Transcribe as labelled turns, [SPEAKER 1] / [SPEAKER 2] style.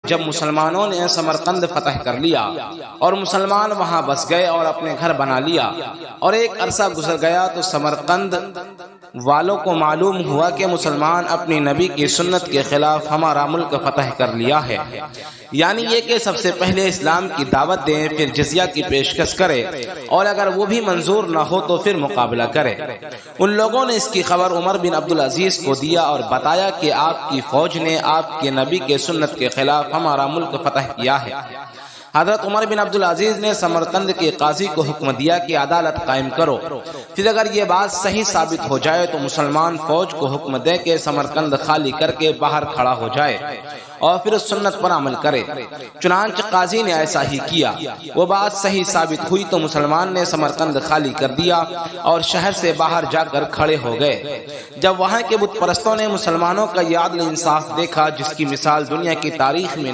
[SPEAKER 1] جب مسلمانوں نے سمرقند فتح کر لیا اور مسلمان وہاں بس گئے اور اپنے گھر بنا لیا اور ایک عرصہ گزر گیا تو سمرقند والوں کو معلوم ہوا کہ مسلمان اپنی نبی کی سنت کے خلاف ہمارا ملک فتح کر لیا ہے، یعنی یہ کہ سب سے پہلے اسلام کی دعوت دیں، پھر جزیہ کی پیشکش کرے اور اگر وہ بھی منظور نہ ہو تو پھر مقابلہ کرے۔ ان لوگوں نے اس کی خبر عمر بن عبدالعزیز کو دیا اور بتایا کہ آپ کی فوج نے آپ کے نبی کے سنت کے خلاف ہمارا ملک فتح کیا ہے۔ حضرت عمر بن عبدالعزیز نے سمرقند کے قاضی کو حکم دیا کہ عدالت قائم کرو، پھر اگر یہ بات صحیح ثابت ہو جائے تو مسلمان فوج کو حکم دے کہ سمرقند خالی کر کے باہر کھڑا ہو جائے اور پھر اس سنت پر عمل کرے۔ چنانچہ قاضی نے ایسا ہی کیا۔ وہ بات صحیح ثابت ہوئی تو مسلمان نے سمرقند خالی کر دیا اور شہر سے باہر جا کر کھڑے ہو گئے۔ جب وہاں کے بت پرستوں نے مسلمانوں کا یہ عدل انصاف دیکھا جس کی مثال دنیا کی تاریخ میں